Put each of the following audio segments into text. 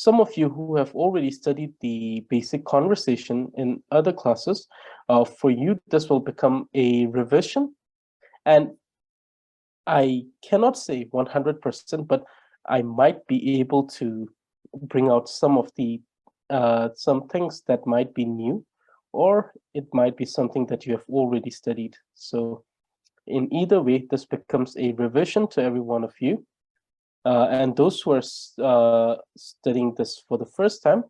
some of you who have already studied the basic conversation in other classes, for you, this will become a revision. And I cannot say 100%, but I might be able to bring out some of the some things that might be new, or it might be something that you have already studied. So in either way, this becomes a revision to every one of you. And those who are studying this for the first time,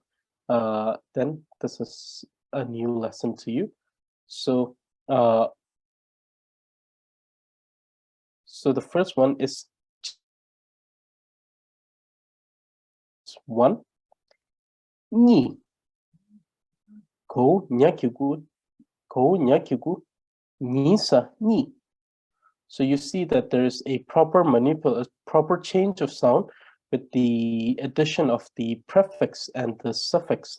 then this is a new lesson to you. So, so the first one is 1. Ni. Ko nyakyugu. Ko nyakyugu. Nisa ni. So you see that there is a proper change of sound with the addition of the prefix and the suffix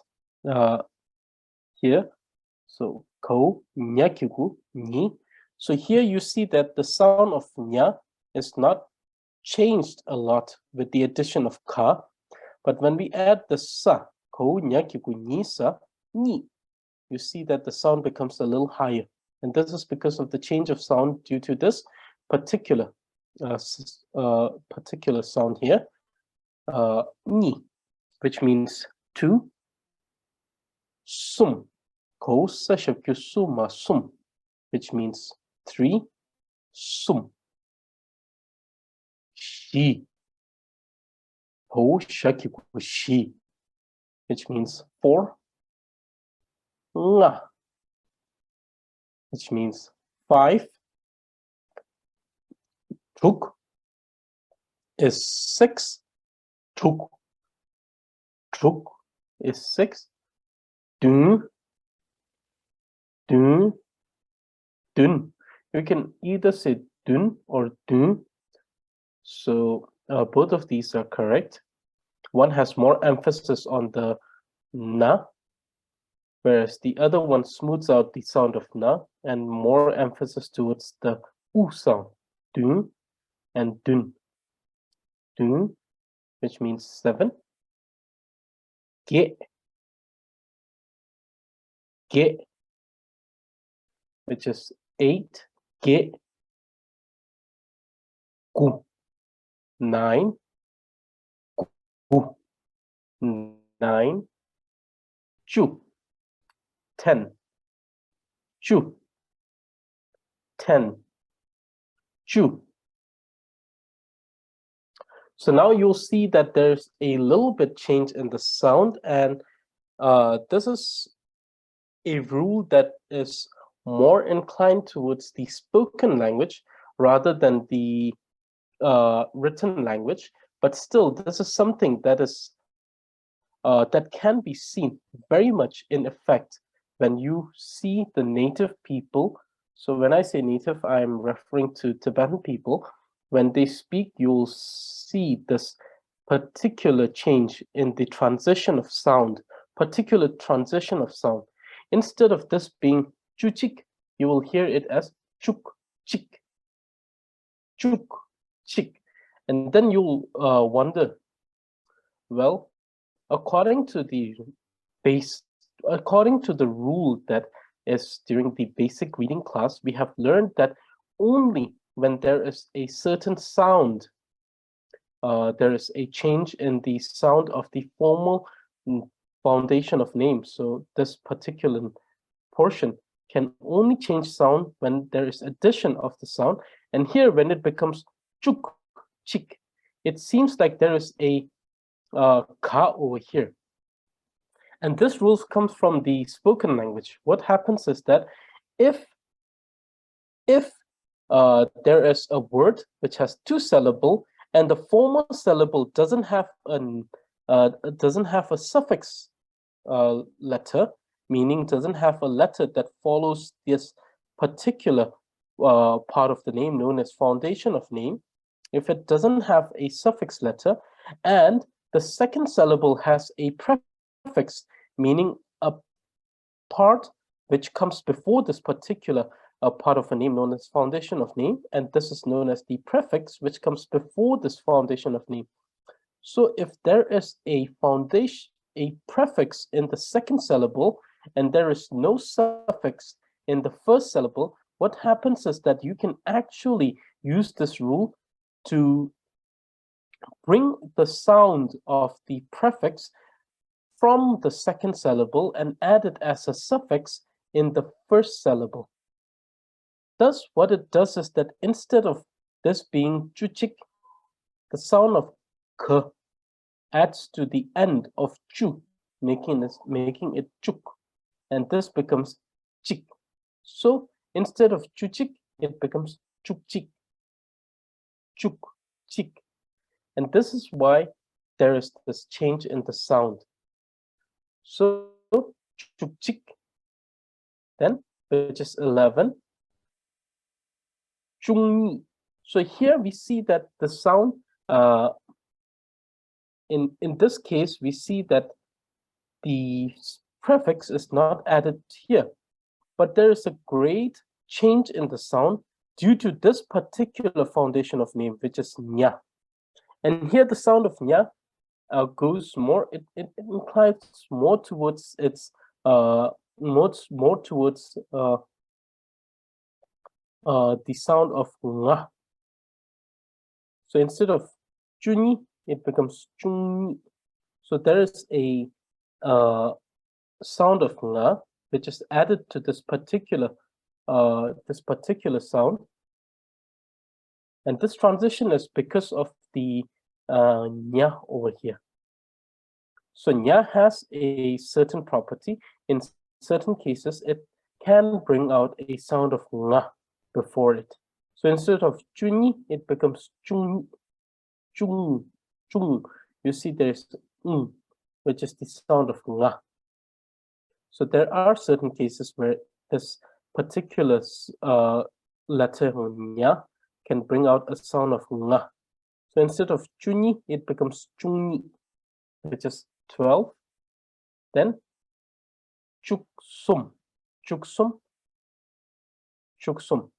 here. So ko, nyakyugu, ni. So here you see that the sound of nya is not changed a lot with the addition of ka, but when we add the sa, ko, nyakyugu, ni, sa, ni, you see that the sound becomes a little higher. And this is because of the change of sound due to this particular sound here, ni, which means 2. Sum, ko sashakyu suma sum, which means 3. Sum. Shi, ko shakyu shi, which means 4. Nga, which means 5. Tuk is 6. Tuk is 6. Dun. You can either say dun or dun. So both of these are correct. One has more emphasis on the na, whereas the other one smooths out the sound of na and more emphasis towards the u sound. Dun and dun. Dun, which means 7. Ge, which is 8. Ge, gu, 9. Gu, 9. Chu, 10. Chu, 10. Chu. So now you'll see that there's a little bit change in the sound, and this is a rule that is more inclined towards the spoken language rather than the written language. But still, this is something that is that can be seen very much in effect when you see the native people. So when I say native, I'm referring to Tibetan people. When they speak, you'll see this particular change in the transition of sound, Instead of this being chuchik, you will hear it as chuk, chik, chuk, chik. And then you'll wonder, well, according to the rule that is during the basic reading class, we have learned that only when there is a certain sound, there is a change in the sound of the formal foundation of names. So this particular portion can only change sound when there is addition of the sound. And here, when it becomes chuk, chik, it seems like there is a ka over here. And this rule comes from the spoken language. What happens is that if there is a word which has 2 syllables and the former syllable doesn't have a suffix letter, meaning doesn't have a letter that follows this particular part of the name known as foundation of name. If it doesn't have a suffix letter and the second syllable has a prefix, meaning a part which comes before this particular part of a name known as foundation of name, and this is known as the prefix which comes before this foundation of name. So if there is a foundation, a prefix in the second syllable, and there is no suffix in the first syllable, what happens is that you can actually use this rule to bring the sound of the prefix from the second syllable and add it as a suffix in the first syllable. Thus, what it does is that instead of this being chuchik, the sound of k adds to the end of chu, making it chuk, and this becomes chik. So instead of chuchik, it becomes chukchik, chuk, chik. And this is why there is this change in the sound. So chukchik, then, which is 11, chungni. So here we see that the sound, in this case, we see that the prefix is not added here, but there is a great change in the sound due to this particular foundation of name, which is nya. And here the sound of nya goes more, it inclines more towards its more towards the sound of nga. So instead of chuni, it becomes chungni. So there is a sound of nga which is added to this particular sound, and this transition is because of the nya over here. So nya has a certain property. In certain cases, it can bring out a sound of nga before it. So instead of chuni, it becomes chung, chung, chung. You see there's which is the sound of nga. So there are certain cases where this particular letter nya can bring out a sound of nga. So instead of chuni, it becomes chungni, which is 12. Then chuksum, chuksum, chuksum,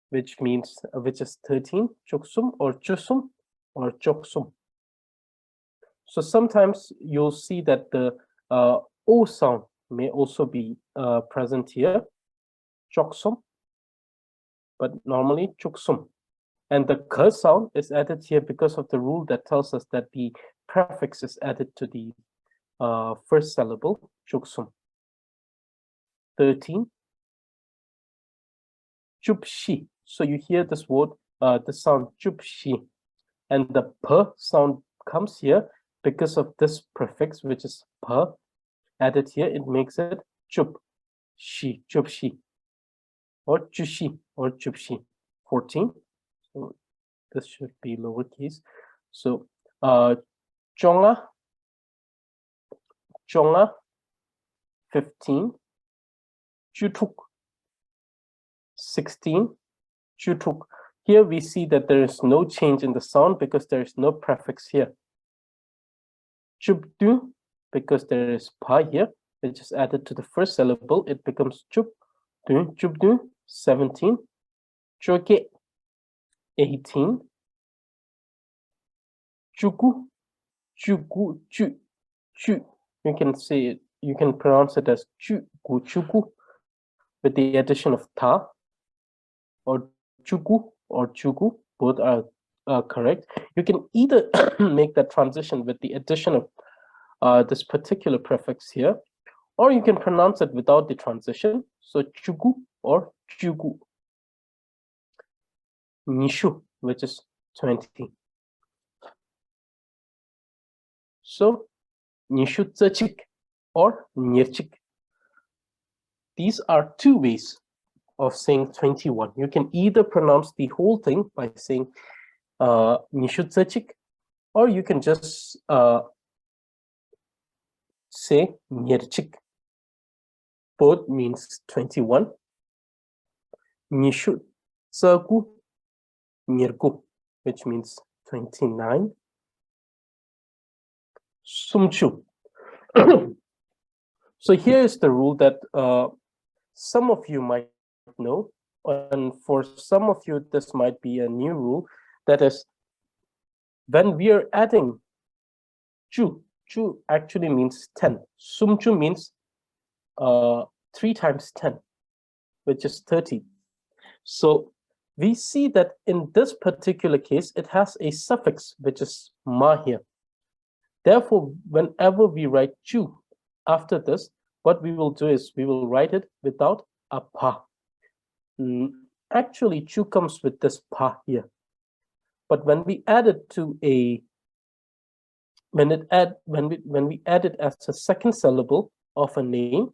which is 13, chuksum or chusum or choksum. So sometimes you'll see that the O sound may also be present here, choksum, but normally chuksum. And the k sound is added here because of the rule that tells us that the prefix is added to the first syllable, chuksum. 13, chupshi. So you hear this word, the sound chupshi, and the p sound comes here because of this prefix, which is p added here. It makes it chup, shi, chupshi, or chushi, or chupshi. 14. So this should be lowercase. So chonga, chonga, 15, chutuk, 16, chutuk. Here we see that there is no change in the sound because there is no prefix here. Chupdu, because there is pa here, which is added to the first syllable, it becomes chup, chupdu, 17, choke, 18, chuku, chuku, chu, chu. You can say it, you can pronounce it as chuku, chuku, with the addition of ta, or chuku or chuku, both are correct. You can either make that transition with the addition of this particular prefix here, or you can pronounce it without the transition. So chuku or chuku. Nishu, which is 20. So nishu tsachik or nirchik. These are two ways of saying 21. You can either pronounce the whole thing by saying nishu tsachik, or you can just say nirchik. Both means 21. Nishu tsaku nirku, which means 29. Sumchu. So here is the rule that some of you might know, and for some of you this might be a new rule. That is, when we are adding chu actually means 10. Sumchu means 3 times 10, which is 30. So we see that in this particular case, it has a suffix, which is ma here. Therefore, whenever we write chu after this, what we will do is we will write it without a pa. Actually, chu comes with this pa here. But when we add it to a when we add it as a second syllable of a name,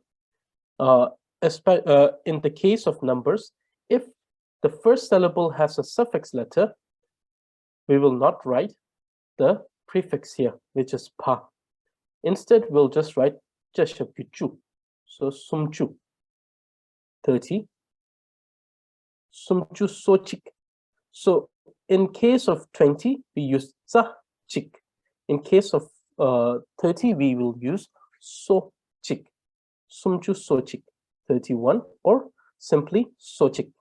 in the case of numbers, if the first syllable has a suffix letter, we will not write the prefix here, which is pa. Instead, we'll just write chu. So sumchu 30, sumchu sochik. So in case of 20, we use za chik. In case of 30, we will use so chik, sumchu sochik 31, or simply sochik.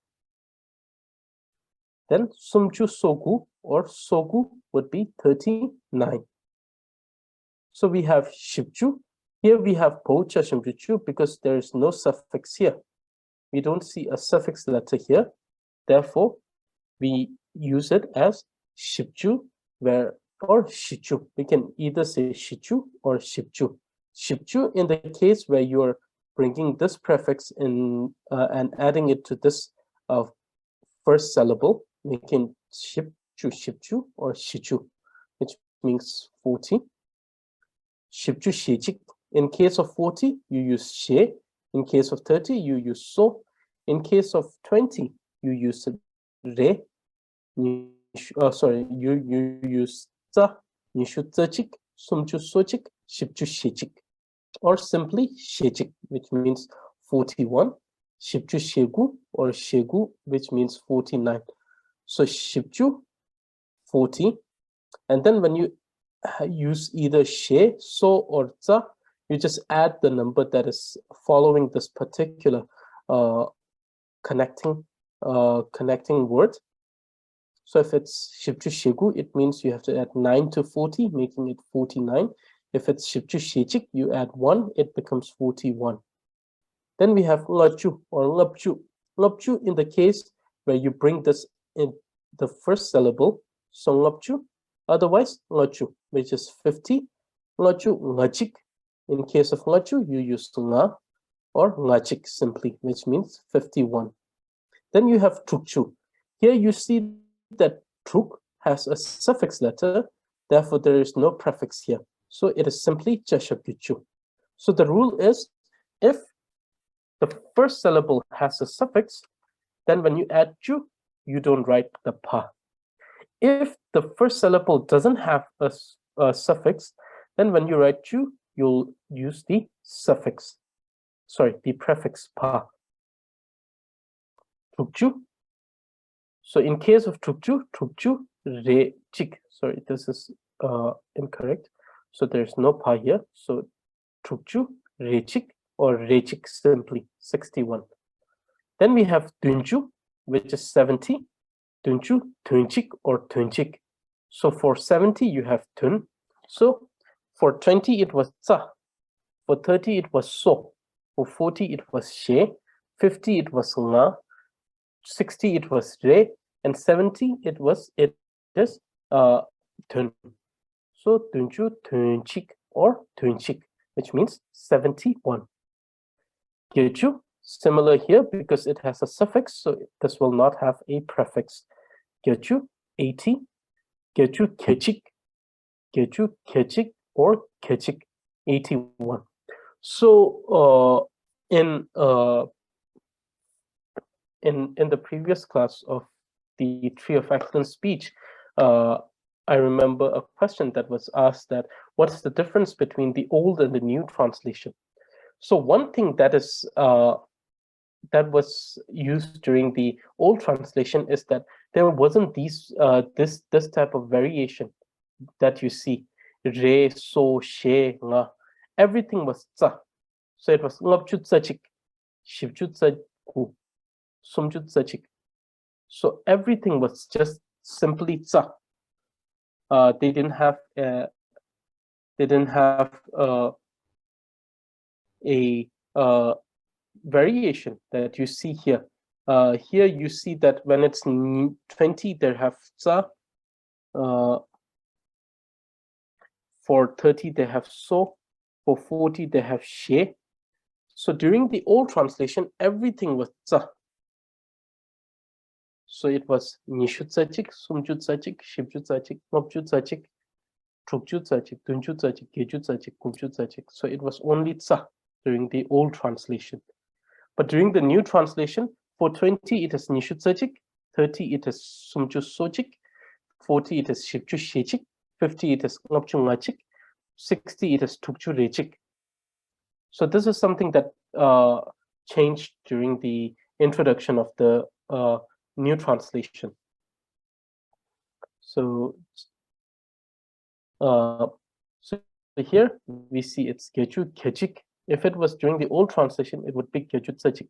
Then sumchu sogu or sogu would be 39. So we have shipchu. Here we have pocha shimrichu because there is no suffix here. We don't see a suffix letter here. Therefore, we use it as shipchu or shichu. We can either say shichu or shipchu. Shipchu in the case where you're bringing this prefix in and adding it to this first syllable, making shipchu or shichu, which means 40. Shipchu shechik. In case of 40, you use she. In case of 30, you use so. In case of 20, you use re. You use za, nishu zechik, sumchu sochik, shipchu shechik, or simply shechik, which means 41. Shipchu shegu or shegu, which means 49. So shipchu 40, and then when you use either she, so, or za, you just add the number that is following this particular connecting word. So if it's shipchu shegu, it means you have to add 9 to 40, making it 49. If it's shipchu shechik, you add 1, it becomes 41. Then we have lachu or lapchu. Lapchu in the case where you bring this in the first syllable, so lapchu. Otherwise, lachu, which is 50. Lachu ngachik. In case of lachu, you use nga or ngachik simply, which means 51. Then you have trukchu. Here you see that truk has a suffix letter, therefore there is no prefix here. So it is simply chashakuchu. So the rule is, if the first syllable has a suffix, then when you add chu, you don't write the pa. If the first syllable doesn't have a suffix, then when you write chu, you'll use the suffix, the prefix pa. Trukchu. So in case of trukchu re chik. Sorry, this is incorrect. So there's no pa here. So trukchu re chik or re chik simply 61. Then we have tunchu, which is 70. Tunchu, tunchik or tunchik. So for 70, you have tun. So for 20, it was za. For 30, it was so. For 40, it was she. 50, it was nga. 60, it was re. And 70, it is tun. So tunchu, tunchik or tunchik, which means 71. Gyechu, similar here because it has a suffix, so this will not have a prefix. Gyechu 80, Gyechu kechik, Gyechu kechik or kechik 81. So in the previous class of the Tree of Excellent Speech, I remember a question that was asked that what's the difference between the old and the new translation? So one thing that is that was used during the old translation is that there wasn't this type of variation that you see. Re, so, she, nga. Everything was za. So it was ngapchut zachik, shivchut zaku, sumchut zachik. So everything was just simply za. they didn't have a variation that you see here. Here you see that when it's 20, they have za. For 30, they have so. For 40, they have she. So during the old translation, everything was za. So it was nishutzacik, sumjutzacik, shibjutzacik, mobjutzacik, trukjutzacik, dunjutzacik, gejutzacik, kumjutzacik. So it was only za during the old translation. But during the new translation, for 20, it is nishutzacik, 30, it is sumjusocik, 40, it is shibjushechik, 50, it is ngopchungachik, 60, it is tukjurechik. So this is something that changed during the introduction of the new translation. So, so here we see it's Geju Kejik. If it was during the old translation, it would be Geju Tsajik.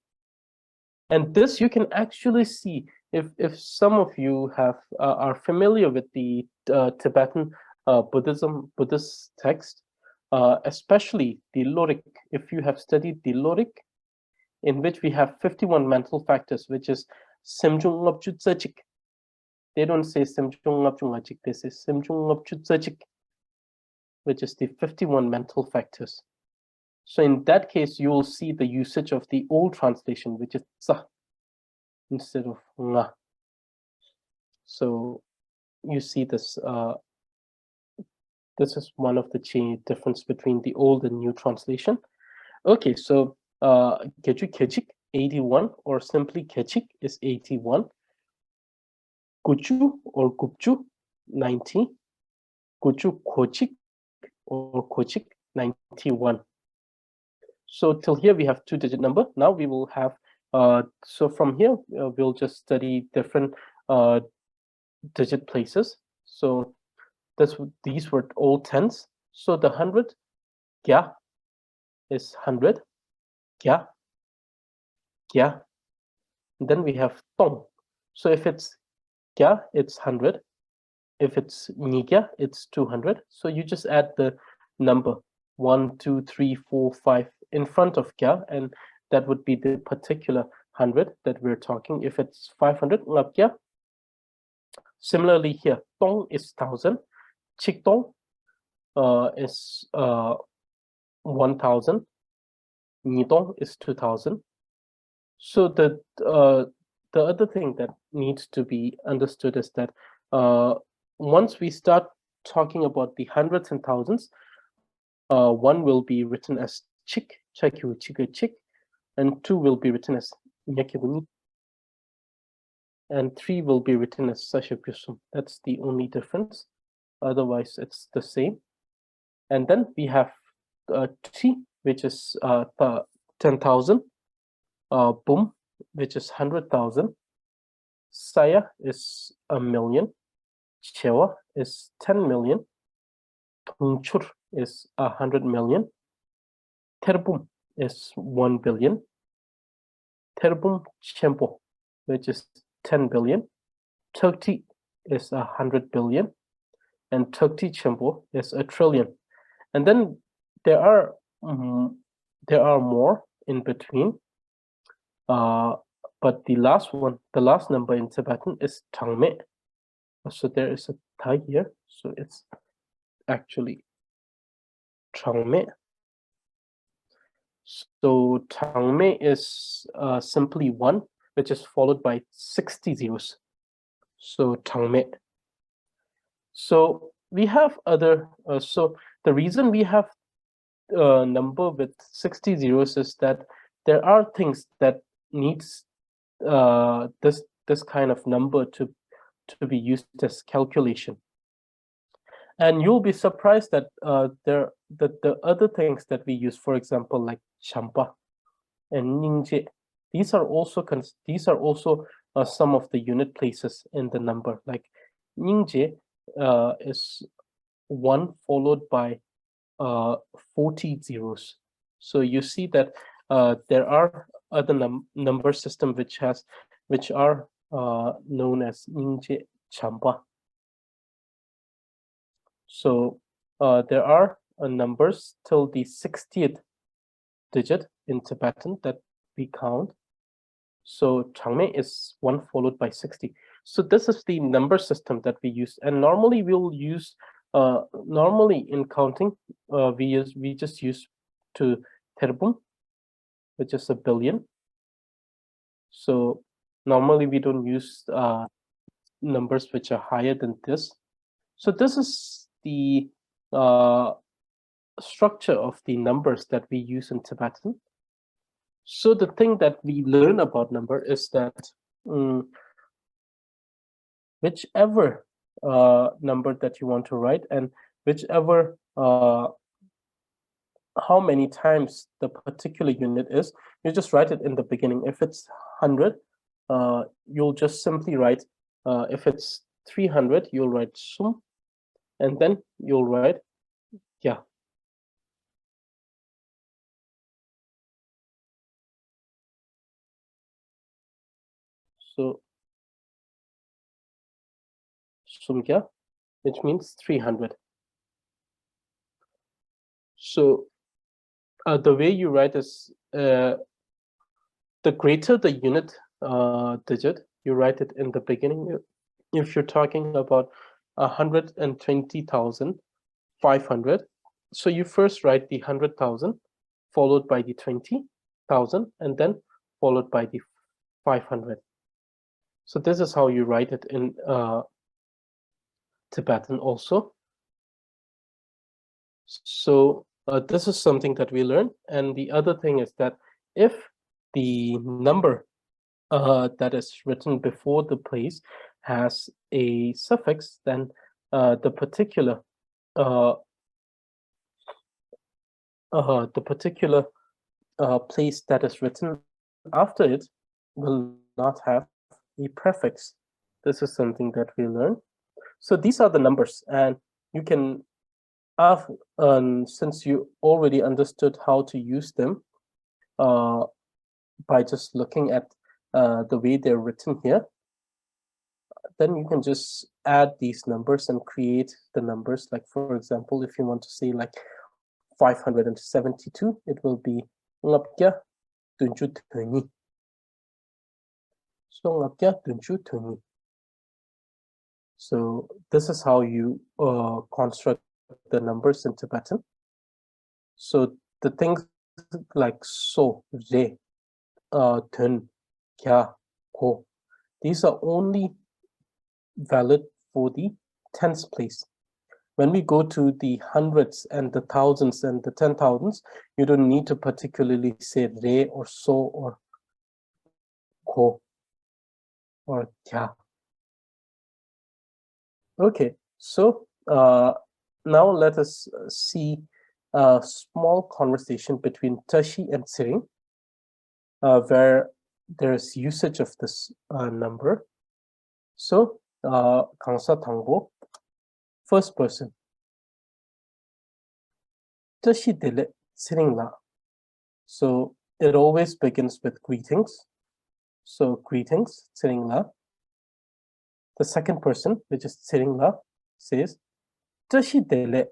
And this you can actually see if some of you are familiar with the Tibetan Buddhist text, especially the Lorik. If you have studied the Lorik, in which we have 51 mental factors, which is Simjung Ngopchutsachik. They don't say Simjung Ngopchungachik, they say Simjung Ngopchutsachik, which is the 51 mental factors. So in that case, you will see the usage of the old translation, which is tsa instead of nga. So you see this. This is one of the difference between the old and new translation. Okay, so Geju Kechik 81 or simply Kechik is 81. Kuchu or Kupchu 90. Kuchu Kochik or Kochik 91. So till here we have 2-digit number. Now we will have, so from here we'll just study different digit places. So these were all tens. So the 100, kya is 100, kya, kya. And then we have tong. So if it's kya, it's 100. If it's nigya, it's 200. So you just add the number 1, 2, 3, 4, 5 in front of kya, and that would be the particular 100 that we're talking. If it's 500, ngap kya. Similarly here, tong is 1000. Chik tong is 1000. Ni tong is 2000. So the other thing that needs to be understood is that once we start talking about the hundreds and thousands, one will be written as chik, chakyu chika chik, and 2 will be written as nyakibuni, and 3 will be written as sashapyusum. That's the only difference. Otherwise, it's the same. And then we have T, which is 10,000, Bum, which is 100,000, Saya is 1,000,000, Chewa is 10 million, Tungchur is 100 million, Terbum is 1 billion, Terbum Chempo, which is 10 billion, Turkti is 100 billion, and Turkti Chempo is 1 trillion. And then there are more in between, but the last number in Tibetan is Tangme. So there is a Thai here, so it's actually Tangme. So Tangme is simply 1, which is followed by 60 zeros. So Tangme. So we have other, so the reason we have a number with 60 zeros is that there are things that needs this kind of number to be used as calculation. And you'll be surprised that the other things that we use, for example, like champa and ningje, these are also some of the unit places in the number. Like ningje is 1 followed by 40 zeros. So you see that there are other number system which are known as ningje champa. So there are numbers till the 60th digit in Tibetan that we count. So Changme is 1 followed by 60. So this is the number system that we use. And normally we'll use, normally in counting, we just use to terbum, which is a billion. So normally we don't use numbers which are higher than this. So this is the structure of the numbers that we use in Tibetan. So the thing that we learn about number is that whichever number that you want to write and whichever how many times the particular unit is, you just write it in the beginning. If it's 100, you'll just simply write, if it's 300, you'll write sum, and then you'll write yeah. So sumkya, which means 300. So the way you write is the greater the unit digit, you write it in the beginning. If you're talking about 120,500, so you first write the 100,000, followed by the 20,000, and then followed by the 500. So this is how you write it in Tibetan also. So this is something that we learn. And the other thing is that if the number that is written before the place has a suffix, then the particular place that is written after it will not have a prefix. This is something that we learn. So these are the numbers, and you can, since you already understood how to use them by just looking at the way they're written here, then you can just add these numbers and create the numbers. Like, for example, if you want to say like 572, it will be ngapkya tunju tuni. So ngapkya tunju tuni. So this is how you construct the numbers in Tibetan. So the things like so, re, tun, kya, ko, these are only valid for the tens place. When we go to the hundreds and the thousands and the 10,000s, you don't need to particularly say re or so or ko or kya. Okay, so now let us see a small conversation between Tashi and Tsering, where there's usage of this number. So, Kangsa Tangbo, first person. Tashi dile Tsering la. So it always begins with greetings. So greetings, Tsering la. The second person, which is Tsering la, says, Tashi dele,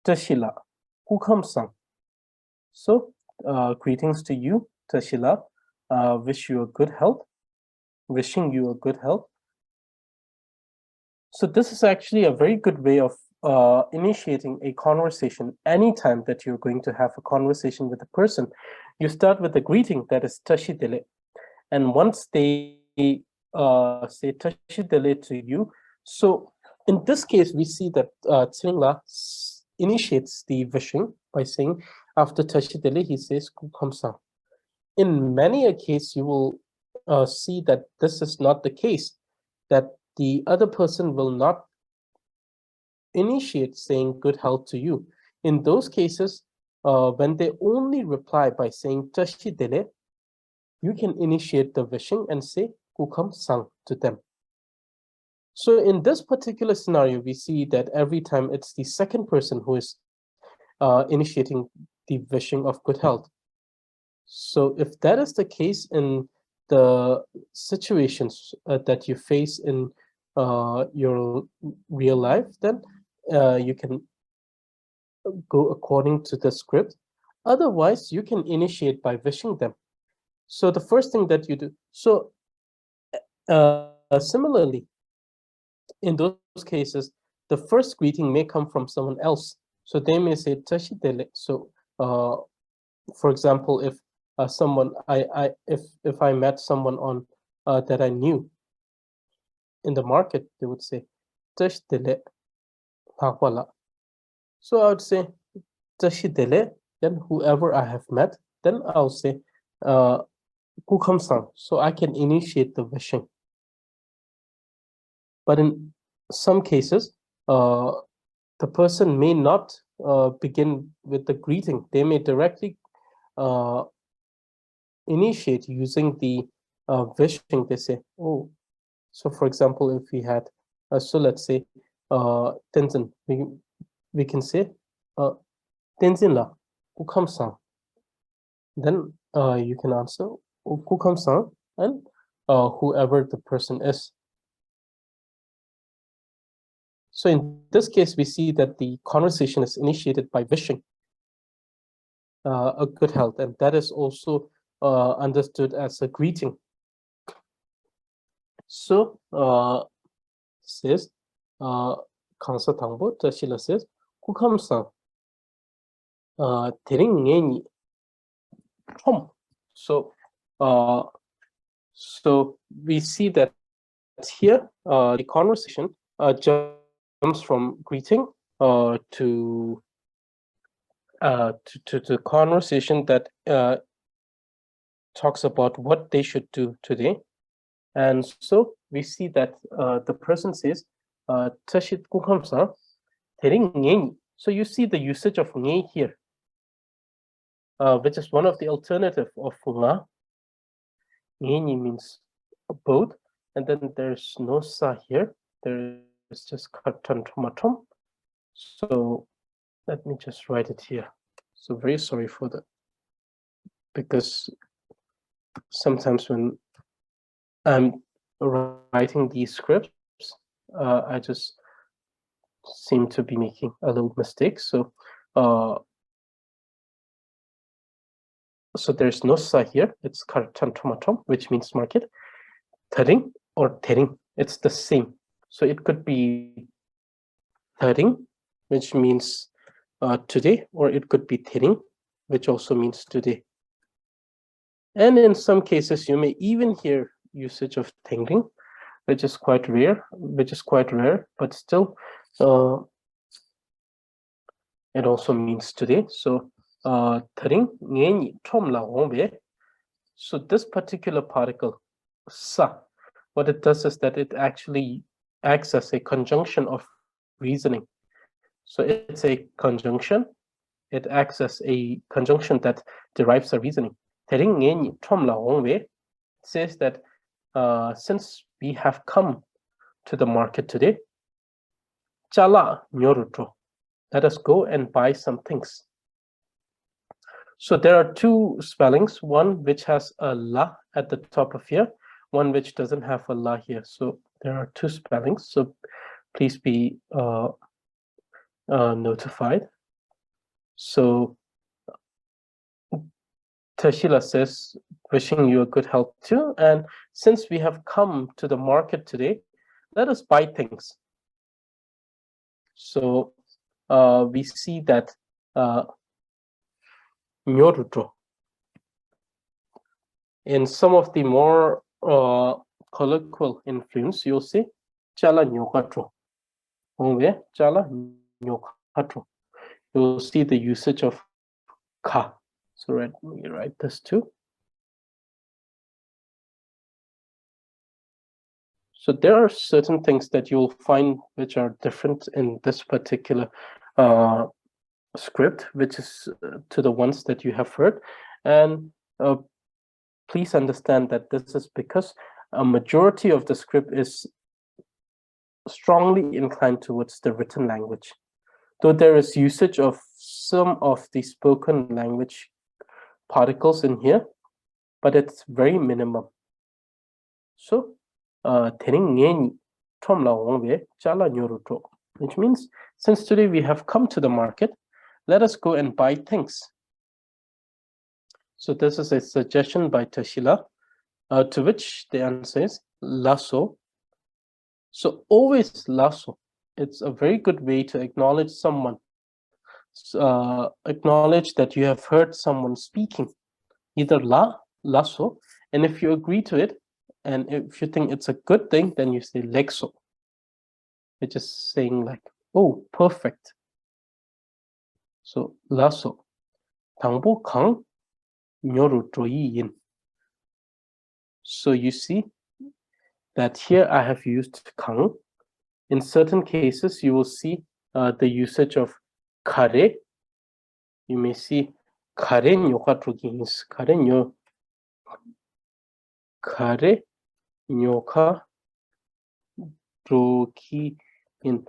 Tashi la, Kukam sang. So greetings to you, Tashila. Wish you a good health. Wishing you a good health. So this is actually a very good way of initiating a conversation. Anytime that you're going to have a conversation with a person, you start with a greeting that is Tashidele. And once they say Tashidele to you, so in this case, we see that Tsingla initiates the wishing by saying, after Tashidele, he says Kukamsa. In many a case, you will see that this is not the case, that the other person will not initiate saying good health to you. In those cases, when they only reply by saying Tashi dele, you can initiate the wishing and say Kukam sang to them. So in this particular scenario, we see that every time it's the second person who is initiating the wishing of good health. So if that is the case in the situations that you face in your real life, then you can go according to the script. Otherwise, you can initiate by wishing them. So the first thing that you do, so similarly, in those cases, the first greeting may come from someone else. So they may say "tashidele." So, for example, if someone if I met someone on that I knew in the market, they would say "tashidele hakwala." So I would say "tashidele." Then whoever I have met, then I'll say "kukamsan." So I can initiate the wishing. But in some cases, the person may not begin with the greeting. They may directly initiate using the wishing. They say, oh, so for example, if we had, so let's say, Tenzin, we can say, Tenzin la, Kukam-san. Then you can answer, Kukam-san, and whoever the person is. So in this case, we see that the conversation is initiated by wishing a good health, and that is also understood as a greeting. So says Kansa Tangbo Tashila says Kukamsan Tering Tom. So so we see that here the conversation jumps from greeting to the conversation that talks about what they should do today. And so we see that the person says, Tashit kukamsa, tering ngeni. So you see the usage of nge here, which is one of the alternative of nga. Ngeni means both, and then there's no sa here. There is just katan tomatom. So let me just write it here. So very sorry for that, because sometimes when I'm writing these scripts, I just seem to be making a little mistake. So so there's no sa here. It's kartan tomatom, which means market. Tering or tering, it's the same. So it could be tering, which means today, or it could be tering, which also means today. And in some cases, you may even hear usage of tengring, which is quite rare, but still it also means today. So tering ngeni tom la hongbe. So this particular particle sa, what it does is that it actually acts as a conjunction of reasoning. So it's a conjunction. It acts as a conjunction that derives a reasoning. Tering ngeni tom la hongbe says that since we have come to the market today, chala nyoruto, let us go and buy some things. So there are two spellings, one which has a la at the top of here, one which doesn't have a la here. So there are two spellings, so please be notified. So Tashila says, wishing you a good health too. And since we have come to the market today, let us buy things. So we see that nyoruto. In some of the more colloquial influence, you'll see chala nyokatro. Chala nyokatro. You'll see the usage of ka. So let me write this too. So there are certain things that you'll find which are different in this particular script, which is to the ones that you have heard. And please understand that this is because a majority of the script is strongly inclined towards the written language, though there is usage of some of the spoken language particles in here, but it's very minimum. So tering ngeni tom la wongbe chala nyoruto. which means since today we have come to the market, let us go and buy things. So this is a suggestion by Tashila, to which the answer is lasso. So always lasso. It's a very good way to acknowledge someone, acknowledge that you have heard someone speaking, either lasso, and if you agree to it, and if you think it's a good thing, then you say lexo, which is saying like, oh, perfect. So lasso. 당보 강 녀루 조이인. So you see that here I have used 강. In certain cases, you will see the usage of kare. You may see kare nyoka drogins, kare nyoka drogiin.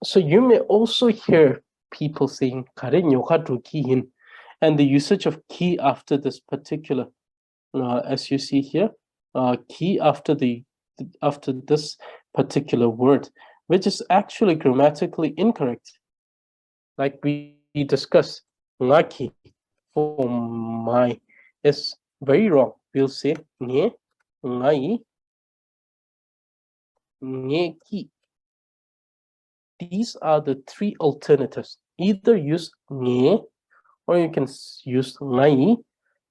So you may also hear people saying kare nyoka drogiin, and the usage of ki after this particular, as you see here, ki after this particular word, which is actually grammatically incorrect. Like we discussed, ngaki for my is very wrong. We'll say nge, ngai, ki. These are the three alternatives. Either use nge, or you can use ngai,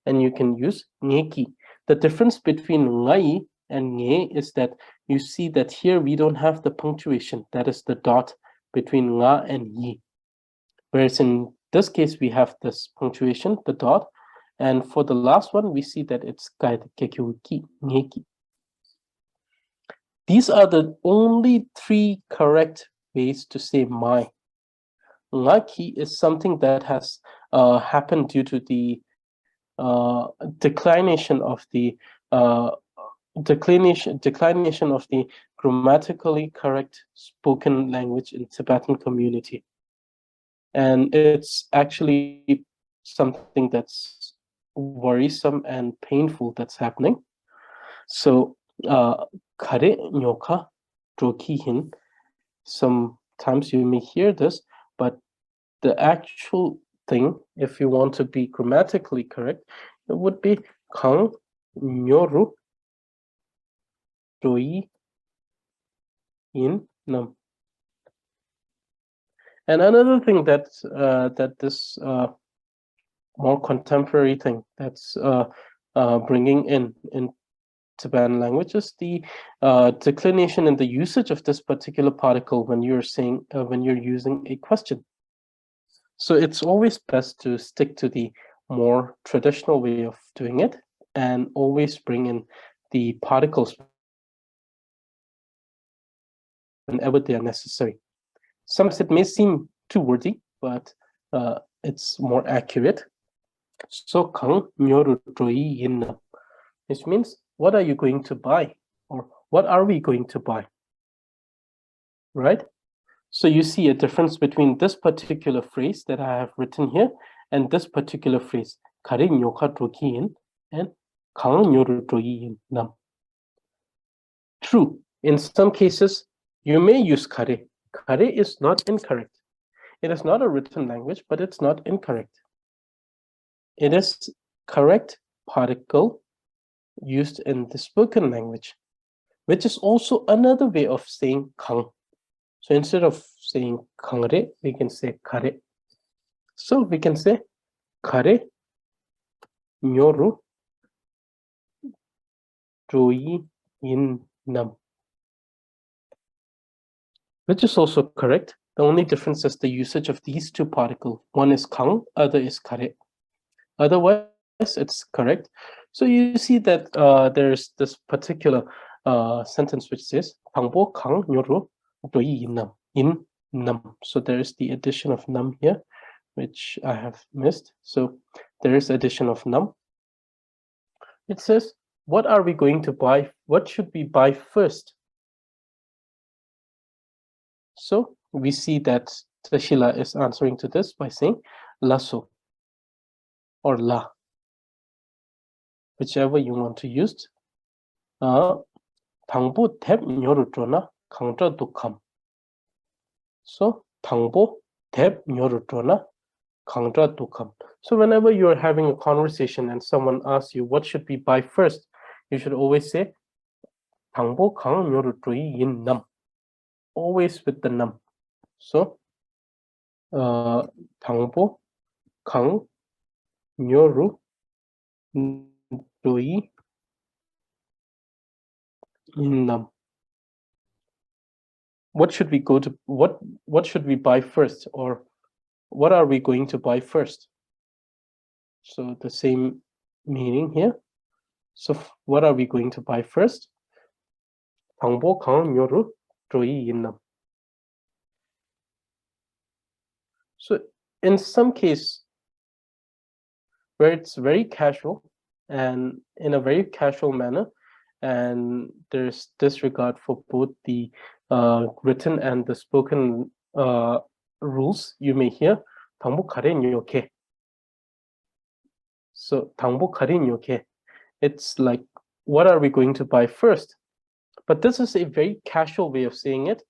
and you can use ki. The difference between ngai and nge is that you see that here we don't have the punctuation, that is the dot between nga and yi. Whereas in this case, we have this punctuation, the dot, and for the last one, we see that it's ki. These are the only three correct ways to say my. Ngaki is something that has happened due to the declination of the grammatically correct spoken language in Tibetan community. And it's actually something that's worrisome and painful that's happening. So kare nyoka drokihin, sometimes you may hear this, but the actual thing, if you want to be grammatically correct, it would be kang nyoru droi in nam. And another thing that this more contemporary thing that's bringing in Tibetan language is the declination in the usage of this particular particle when you're saying when you're using a question. So it's always best to stick to the more traditional way of doing it and always bring in the particles whenever they are necessary. Sometimes it may seem too wordy, but it's more accurate. So kang nyoru droi yin, which means what are you going to buy, or what are we going to buy, right? So you see a difference between this particular phrase that I have written here and this particular phrase, kare nyoka drogiin and kang nyoru drogiin nam. True, in some cases, you may use kare. Kare is not incorrect. It is not a written language, but it's not incorrect. It is correct particle used in the spoken language, which is also another way of saying kang. So instead of saying kangre, we can say kare. So we can say kare nyoru droi in nam, which is also correct. The only difference is the usage of these two particles. One is kang, other is kare. Otherwise, it's correct. So you see that there's this particular sentence which says 방보 강 요로 도이 in nam. So there is the addition of nam here, which I have missed. So there is addition of nam. It says, what are we going to buy? What should we buy first? So we see that Tashila is answering to this by saying lasso or la, whichever you want to use. 방부 탭 요로 drona 강자 독함. So 당보 대 녀루토나 강자 독함. So whenever you're having a conversation and someone asks you what should we buy first, you should always say 당보 강 녀루토이 인 nam. Always with the nam. So 당보 강 녀루토이 인 nam. What should we go to? What should we buy first, or what are we going to buy first? So the same meaning here. So what are we going to buy first? 당보 강요로 조이 있남. So in some case where it's very casual and in a very casual manner, and there's disregard for both the written and the spoken rules, you may hear 당보 가린 요케. So 당보 가린 요케. It's like, what are we going to buy first? But this is a very casual way of saying it,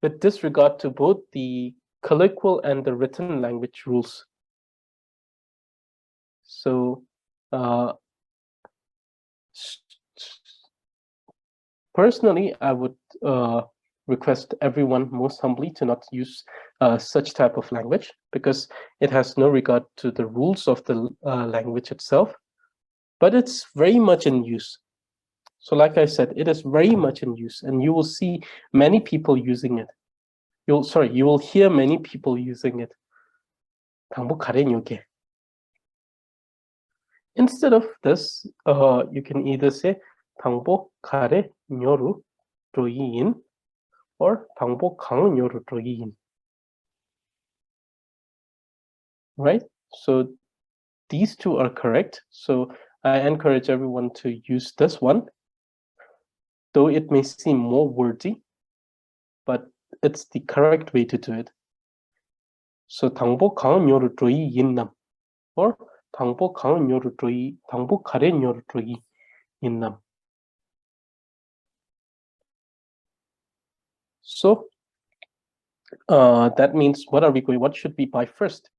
with disregard to both the colloquial and the written language rules. So personally, I would request everyone most humbly to not use such type of language, because it has no regard to the rules of the language itself, but it's very much in use. So like I said, it is very much in use, and you will see many people using it. You will hear many people using it. 당보 가린 요게. Instead of this, you can either say 당보 가래 녀루 조이인 or 당보 강 녀루 조이인. Right? So these two are correct. So I encourage everyone to use this one, though it may seem more wordy, but it's the correct way to do it. So 당보 강 녀루 조이인 남 or 당보 강 녀루 조이 당보 가래 녀루 조이인 남. So that means what should we buy first?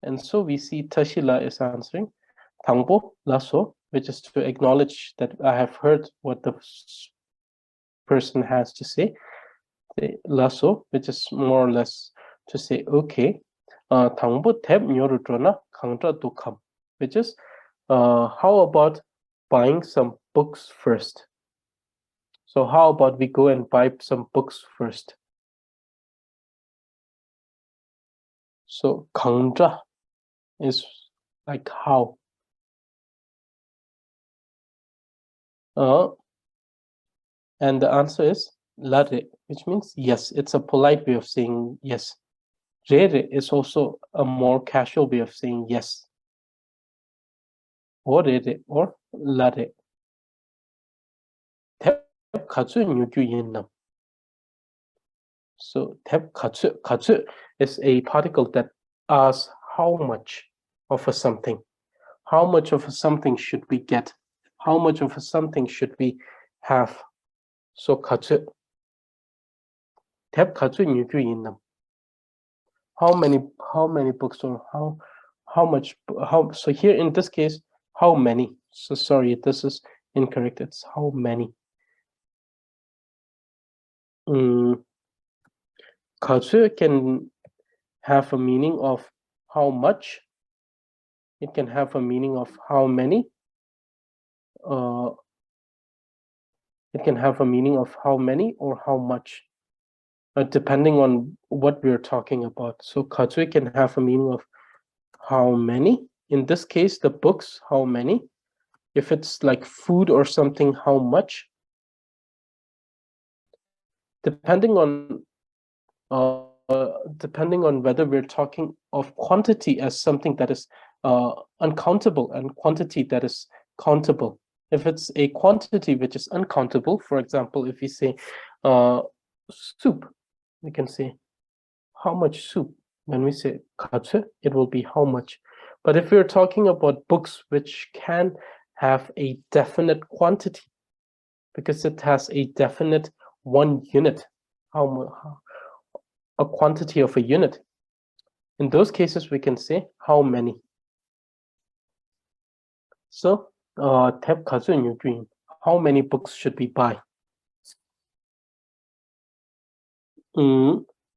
And so we see Tashila is answering 당보 라소, which is to acknowledge that I have heard what the person has to say. 라소, which is more or less to say okay. 당보 탭 녀루드러나 강자 독함, which is how about buying some books first? So how about we go and buy some books first? So 강자 is like how. And the answer is lare, which means yes. It's a polite way of saying yes. Rere is also a more casual way of saying yes. Or rere or lare. 탭 가주 뉴규 있남. So 탭 가주 is a particle that asks how much of a something. How much of a something should we get? How much of a something should we have? So 가주 탭 가주 뉴규 있남. How many books, or how much, so here in this case, how many? So sorry, this is incorrect. It's how many. 가주 can have a meaning of how much. It can have a meaning of how many. It can have a meaning of how many or how much, depending on what we're talking about. So 가주 can have a meaning of how many. In this case, the books, how many. If it's like food or something, how much. Depending on whether we're talking of quantity as something that is uncountable and quantity that is countable. If it's a quantity which is uncountable, for example, if we say soup, we can say how much soup. When we say 가주, it will be how much. But if we're talking about books which can have a definite quantity, because it has a definite one unit, a quantity of a unit. In those cases, we can say how many. So, 탭 가져온 요구인, how many books should we buy?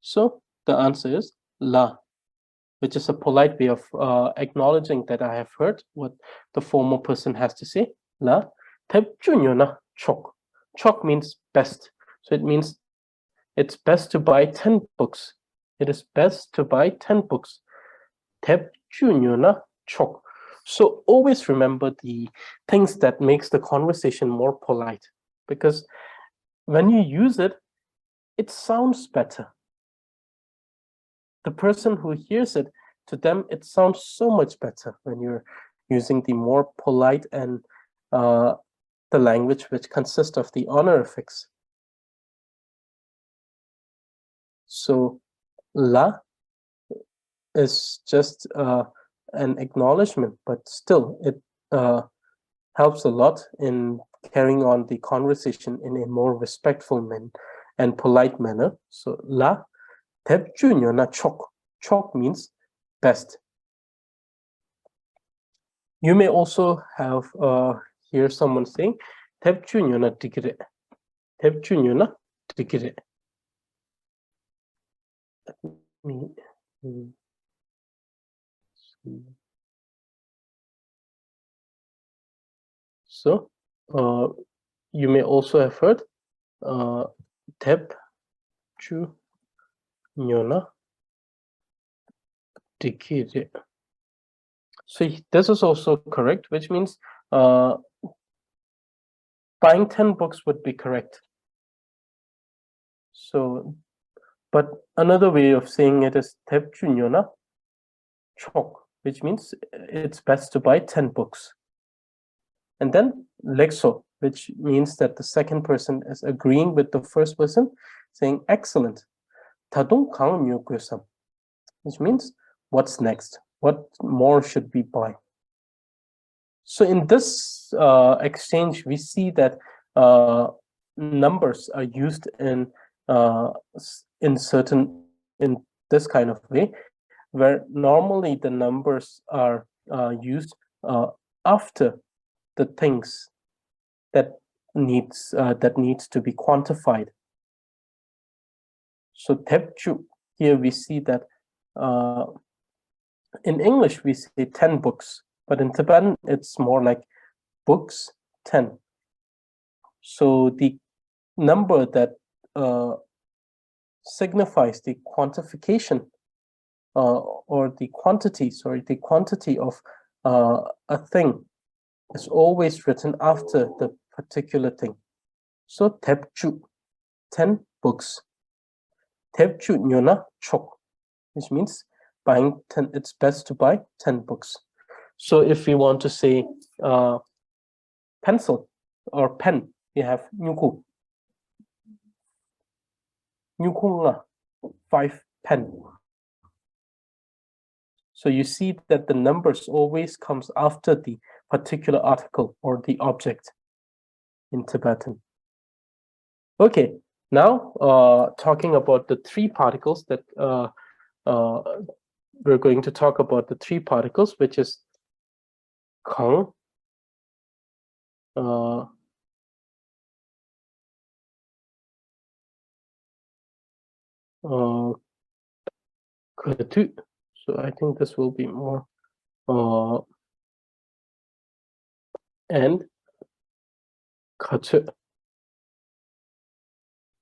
So the answer is la, which is a polite way of acknowledging that I have heard what the former person has to say. La, 탭 중요나 촉. 촉 means best. So it means it's best to buy 10 books. It is best to buy 10 books. 탭 중요나 촉. So always remember the things that makes the conversation more polite, because when you use it, it sounds better. The person who hears it, to them, it sounds so much better when you're using the more polite and the language which consists of the honorifics. So, la is just an acknowledgement, but still it helps a lot in carrying on the conversation in a more respectful and polite manner. So, la, 탭 중요나 촉. 촉 means best. You may also have hear someone saying 탭 중요나 디그레. 탭 중요나 디그레. Let me see. So you may also have heard 탭 중요나 디그레. So this is also correct, which means buying 10 books would be correct. So, but another way of saying it is 탭 중요나 촉, which means it's best to buy 10 books. And then 렉소, which means that the second person is agreeing with the first person, saying excellent. 다동 강은 요구삼, which means what's next? What more should we buy? So in this exchange, we see that numbers are used in this kind of way, where normally the numbers are used after the things that needs to be quantified. So 탭주, here we see that in English we say 10 books, but in Tibetan it's more like books 10. So the number that signifies the quantification or the quantity of a thing is always written after the particular thing. So 탭주, 10 books. 탭주 녀나 촉, which means buying 10, it's best to buy 10 books. So if we want to say pencil or pen, you have nyuku. Nyuku 5 pen. So you see that the numbers always comes after the particular article or the object in Tibetan. Okay, now talking about the 3 particles that we're going to talk about the 3 particles, which is kang, katu. So I think this will be more and katu.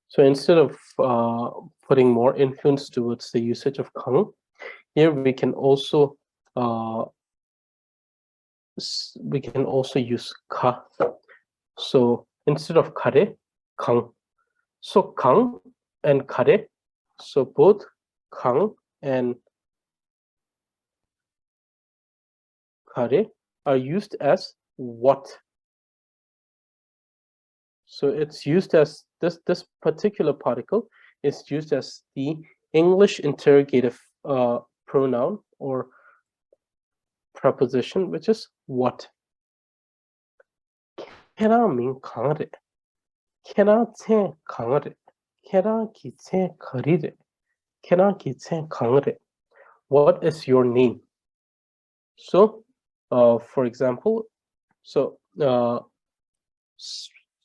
So instead of putting more influence towards the usage of kang, here we can also use ka. So instead of kare, kang. So kang and kare, so both kang and kare are used as what. So it's used as this particular particle is used as the English interrogative pronoun or preposition, which is what. Kera mean 강하래. Kera te 강하래. Kera ki te karire. Kera ki tse kangre. What is your name? So, for example, so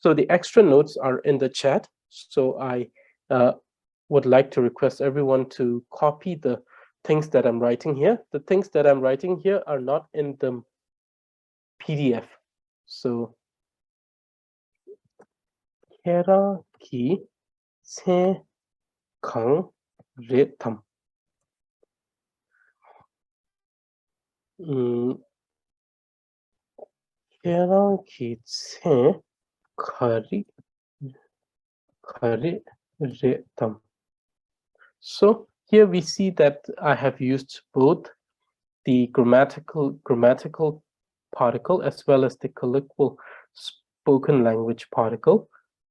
so the extra notes are in the chat. So I would like to request everyone to copy the things that I'm writing here. The things that I'm writing here are not in the PDF. So, kera ki tse kangre tam. Kera ki tse kari re tam. So here we see that I have used both the grammatical particle as well as the colloquial spoken language particle,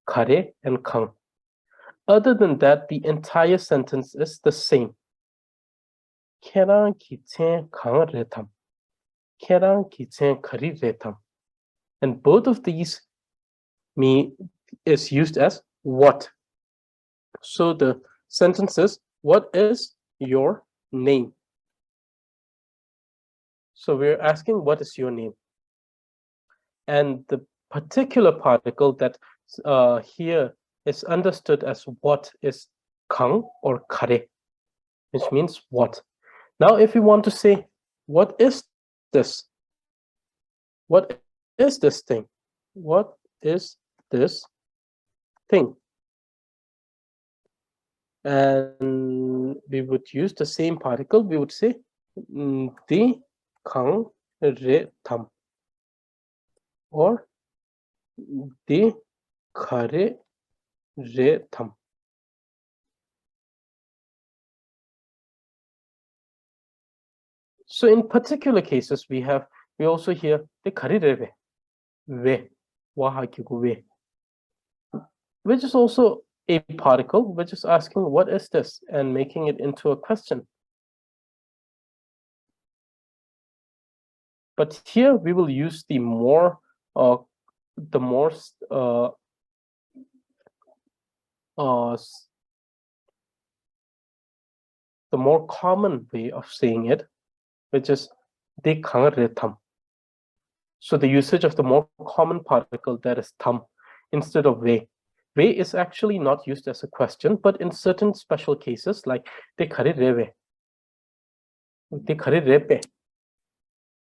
kare and kang. Other than that, the entire sentence is the same. Kerang ki tse kang re tam. Kerang ki tse kari re tam. And both of these is used as what. So the sentence is, what is your name? So we're asking, what is your name? And the particular particle that here is understood as what is kang or kare, which means what. Now, if we want to say, what is this? What is this thing? What is this thing? And we would use the same particle. We would say, di kang re tam, or di kare re tam. So in particular cases, we also hear the kare re ve, which is also a particle, which is asking what is this and making it into a question. But here we will use the more common way of saying it, which is de kang re tam. So the usage of the more common particle, that is tam, instead of ve. Ve is actually not used as a question, but in certain special cases, like de kare re ve, de kare re pe.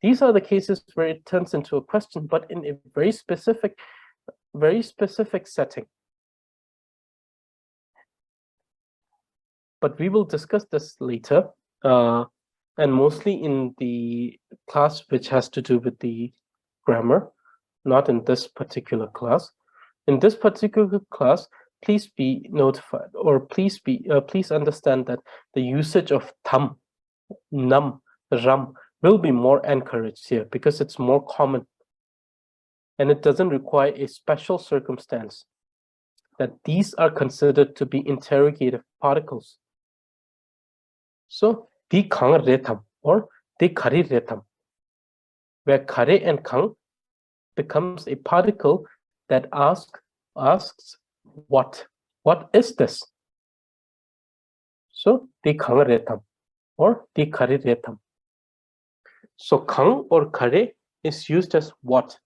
These are the cases where it turns into a question, but in a very specific setting. But we will discuss this later, and mostly in the class which has to do with the grammar, not in this particular class. In this particular class, please be notified, or please understand that the usage of tam, nam, ram will be more encouraged here because it's more common, and it doesn't require a special circumstance that these are considered to be interrogative particles. So, di kang re tam or di kari re tam, where kare and kang becomes a particle that asks what is this? So, di kang re tam or di kari re tam. So, kang or kare is used as what.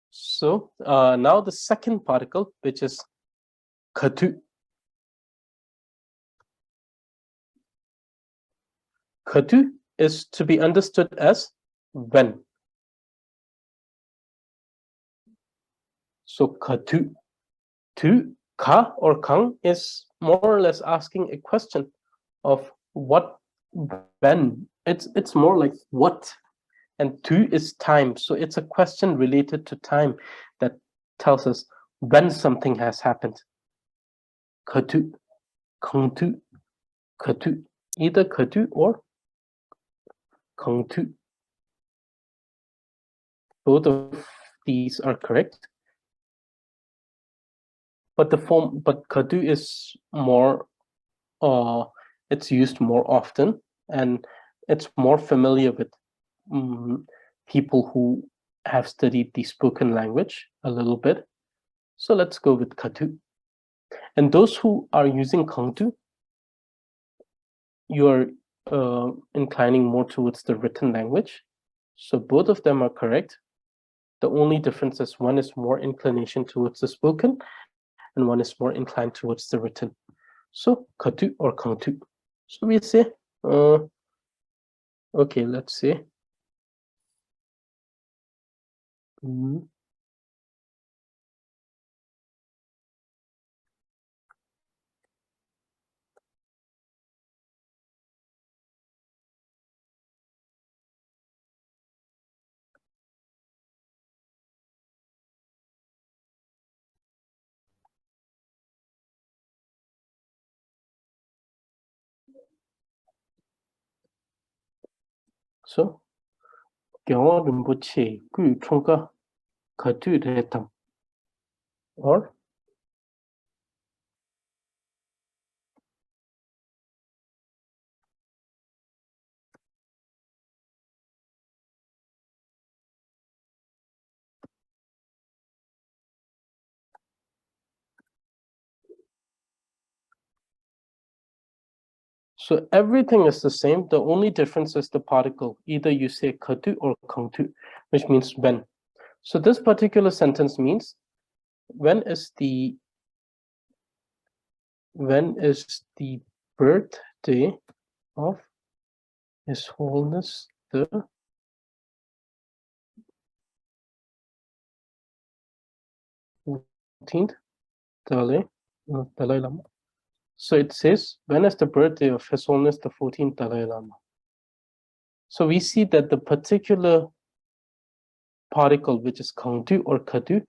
So, now the second particle, which is katu. Katu is to be understood as when. So, katu. Tu, ka or kang is more or less asking a question of what, when. It's more like what, and tu is time. So it's a question related to time that tells us when something has happened. Katu, kangtu, katu, either katu or kangtu. Both of these are correct. But katu is more, it's used more often, and it's more familiar with people who have studied the spoken language a little bit. So let's go with katu. And those who are using Kangtu, you are inclining more towards the written language. So both of them are correct. The only difference is one is more inclination towards the spoken and one is more inclined towards the written. So Katu or Kangtu. So we say, okay, let's say. So, Gyawa Rinpoche Gu Chungka Katu Retam. Or so everything is the same. The only difference is the particle. Either you say Katu or Kangtu, which means when. So this particular sentence means when is the birthday of His Holiness the 14th Dalai Lama. So it says, when is the birthday of His Holiness the 14th Dalai Lama? So we see that the particular particle, which is Kangtu or Katu,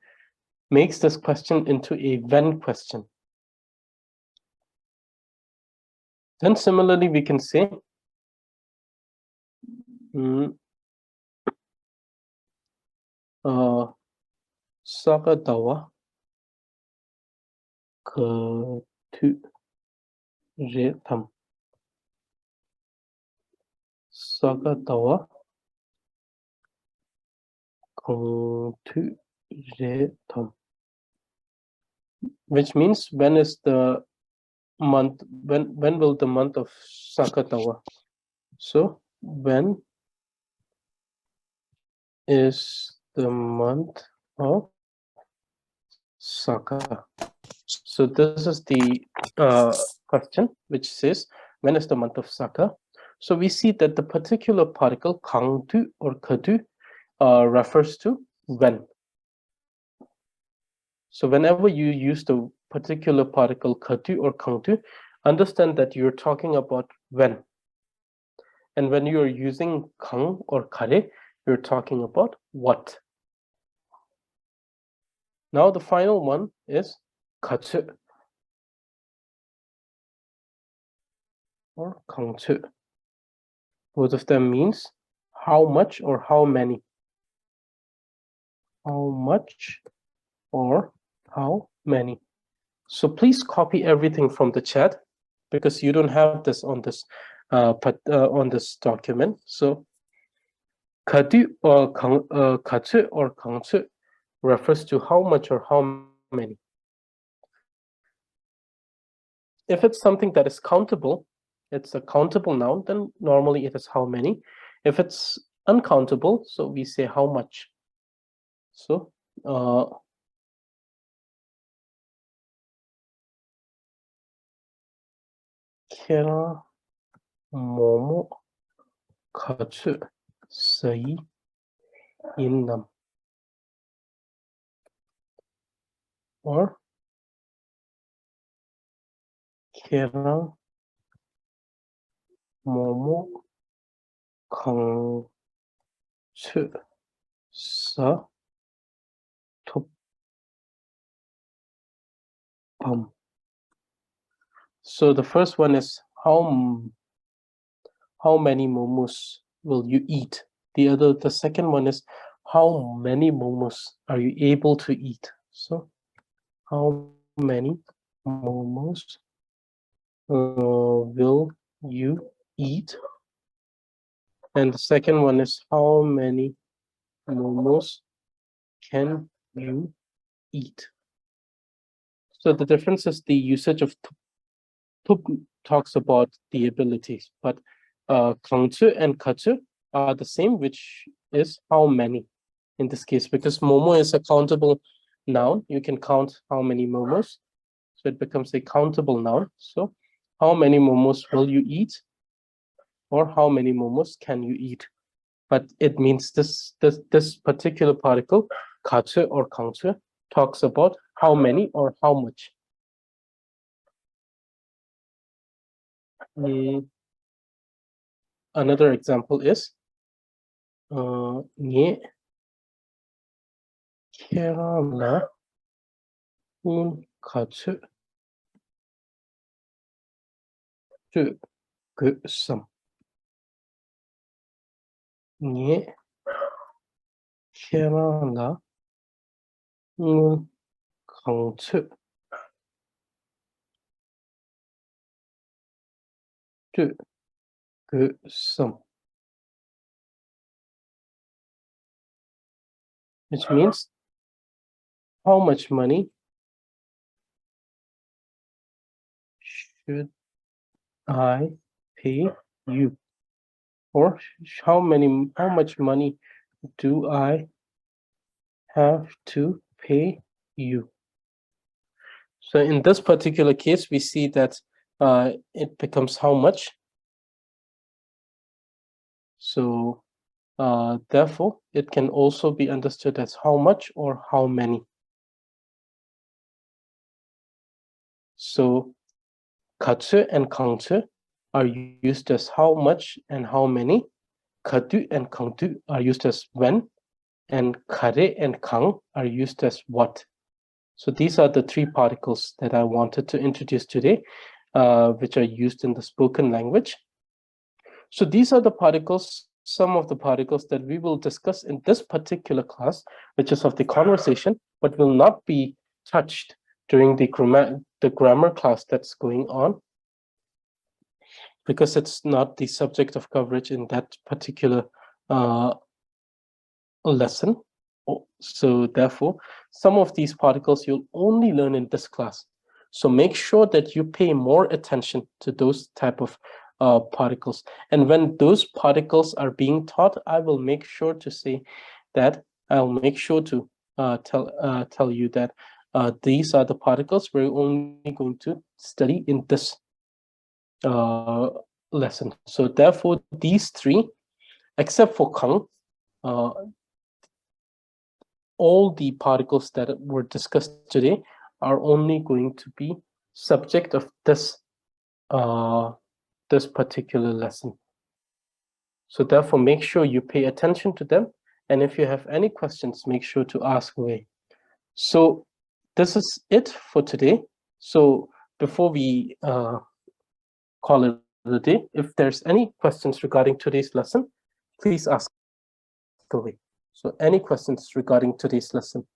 makes this question into a when question. Then similarly, we can say, Sagadawa Katu Retam. Sagadawa Kangtu Retam. Which means when is the month, when will the month of Sakatawa? So when is the month of Saka? So this is the question which says, when is the month of Saka? So we see that the particular particle Kangtu or Katu refers to when. So whenever you use the particular particle Katu or Kangtu, understand that you're talking about when. And when you're using Kang or Kare, you're talking about what. Now the final one is Katsu or Kangtsu. Both of them means how much or how many. How much or how many. So please copy everything from the chat because you don't have this on this document. So Katsu or Kangtsu refers to how much or how many. If it's something that is countable, it's a countable noun, then normally it is how many. If it's uncountable, so we say how much. So Kera Momo Katsu Sai Innam. Or Kera Momo Kangtsu Sa Topam. So the first one is how many momos will you eat? The second one is how many momos are you able to eat? So how many momos will you eat? And the second one is how many momos can you eat? So the difference is the usage of tup talks about the abilities, but kangzu and katsu are the same, which is how many in this case, because momo is a countable noun. You can count how many momos, so it becomes a countable noun. So how many momos will you eat, or how many momos can you eat? But it means this particular particle, katsu or kangzu, talks about how many or how much. Another example is nye kerala un katsu tu gusam. Nye kerala un kangsu tu gusam. Which means how much money should I pay you? Or how much money do I have to pay you? So in this particular case, we see that it becomes how much. So therefore, it can also be understood as how much or how many. So katsu and kangsu are used as how much and how many. Katu and kangtu are used as when, and kare and kang are used as what. So these are the three particles that I wanted to introduce today, which are used in the spoken language. So these are the particles, some of the particles that we will discuss in this particular class, which is of the conversation, but will not be touched during the grammar class that's going on, because it's not the subject of coverage in that particular lesson. So therefore, some of these particles you'll only learn in this class. So make sure that you pay more attention to those type of particles. And when those particles are being taught, I will make sure to say that I'll make sure to tell you that these are the particles we're only going to study in this lesson. So therefore, these three, except for kang, all the particles that were discussed today are only going to be subject of this this particular lesson. So therefore, make sure you pay attention to them. And if you have any questions, make sure to ask away. So this is it for today. So before we call it a day, if there's any questions regarding today's lesson, please ask away. So any questions regarding today's lesson?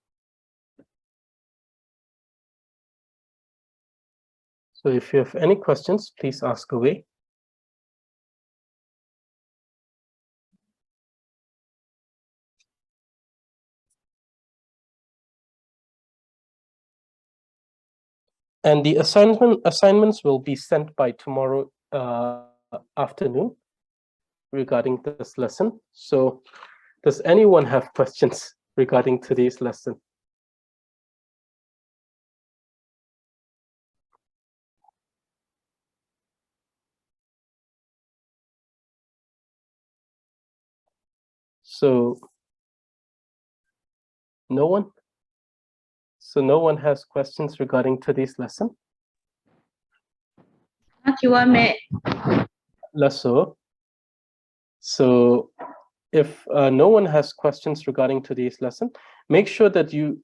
So if you have any questions, please ask away. And the assignments will be sent by tomorrow afternoon regarding this lesson. So does anyone have questions regarding today's lesson? So no one? So no one has questions regarding today's lesson? Lasso. So if no one has questions regarding today's lesson, make sure that you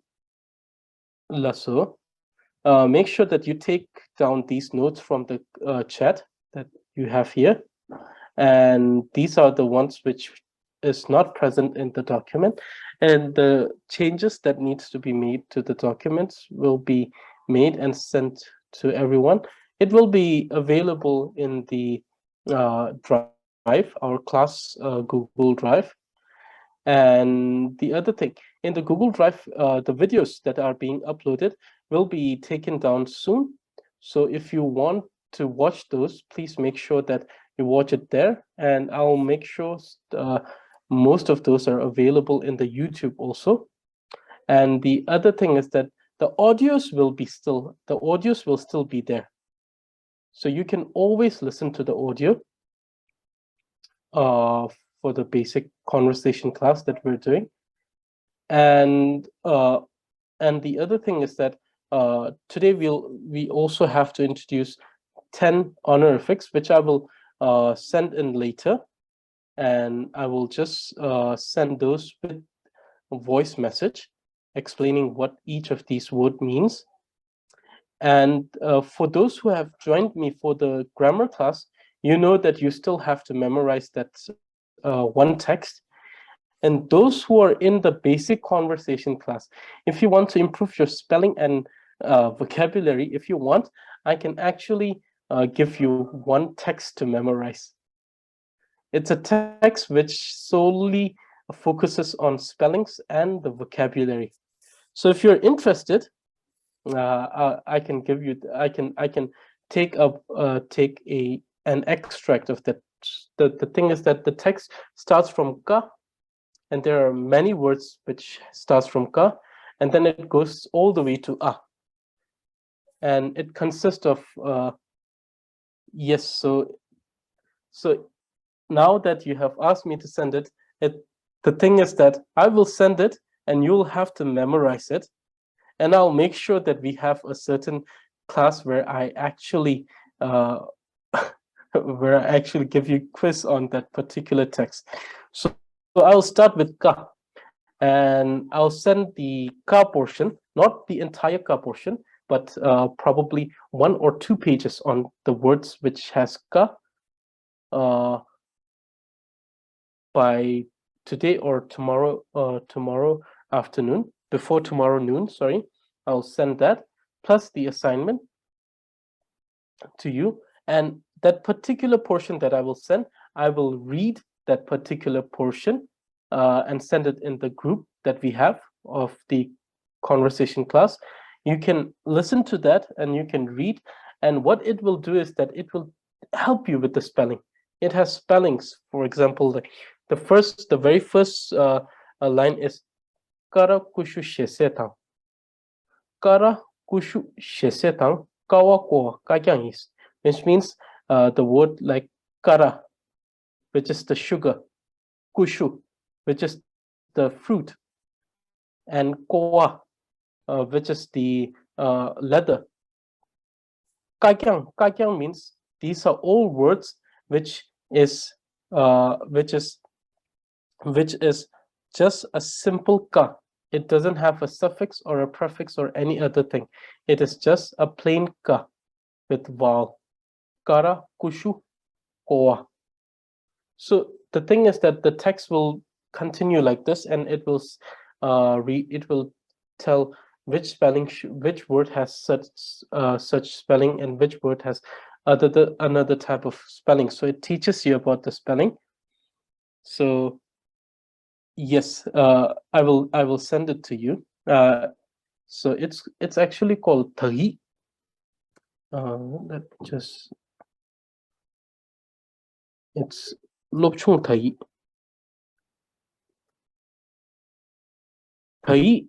make sure that you take down these notes from the chat that you have here. And these are the ones which is not present in the document. And the changes that needs to be made to the documents will be made and sent to everyone. It will be available in the Drive, our class Google Drive. And the other thing, in the Google Drive, the videos that are being uploaded will be taken down soon. So if you want to watch those, please make sure that you watch it there, and I'll make sure most of those are available in the YouTube also. And the other thing is that the audios will still be there. So you can always listen to the audio for the basic conversation class that we're doing. And the other thing is that today we also have to introduce 10 honorifics, which I will send in later, and I will just send those with a voice message explaining what each of these words means. And for those who have joined me for the grammar class, you know that you still have to memorize that one text. And those who are in the basic conversation class, if you want to improve your spelling and vocabulary, if you want, I can actually give you one text to memorize. It's a text which solely focuses on spellings and the vocabulary. So if you're interested, I can give you. I can take an extract of that. The thing is that the text starts from ka, and there are many words which starts from ka, and then it goes all the way to a. And it consists of yes. So now that you have asked me to send it, the thing is that I will send it, and you'll have to memorize it. And I'll make sure that we have a certain class where I actually give you quiz on that particular text. So I'll start with ka, and I'll send the ka portion, not the entire ka portion, but probably 1 or 2 pages on the words which has ka by today or tomorrow afternoon, before tomorrow noon, sorry. I'll send that plus the assignment to you. And that particular portion that I will send, I will read that particular portion and send it in the group that we have of the conversation class. You can listen to that and you can read. And what it will do is that it will help you with the spelling. It has spellings. For example, the very first line is kara kushu shesetang. Kara kushu shesetang kawa ko kakyangis, which means the word like kara, which is the sugar, kushu, which is the fruit, and koa, which is the leather. Kakyang means these are all words which is just a simple ka. It doesn't have a suffix or a prefix or any other thing. It is just a plain ka with vowel. Kara, kushu, koa. So the thing is that the text will continue like this, and it will tell which word has such spelling and which word has another type of spelling. So it teaches you about the spelling. So yes, I will send it to you. So it's actually called tagi. It's lobchung tagi. Tagi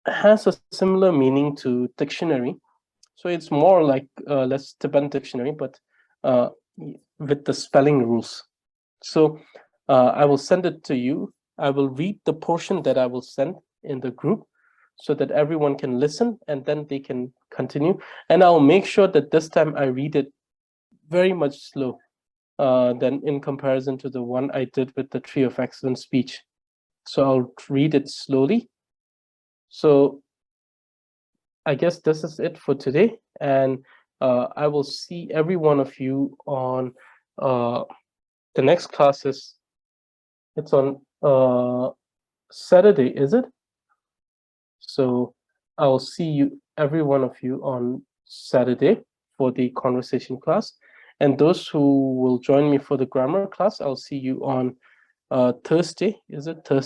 has a similar meaning to dictionary. So it's more like less Tibetan dictionary, but with the spelling rules. So I will send it to you. I will read the portion that I will send in the group so that everyone can listen and then they can continue. And I'll make sure that this time I read it very much slow than in comparison to the one I did with the Tree of Excellent Speech. So I'll read it slowly. So I guess this is it for today. And I will see every one of you on the next class. It's on Saturday, is it? So I'll see every one of you on Saturday for the conversation class. And those who will join me for the grammar class, I'll see you on Thursday. Is it Thursday?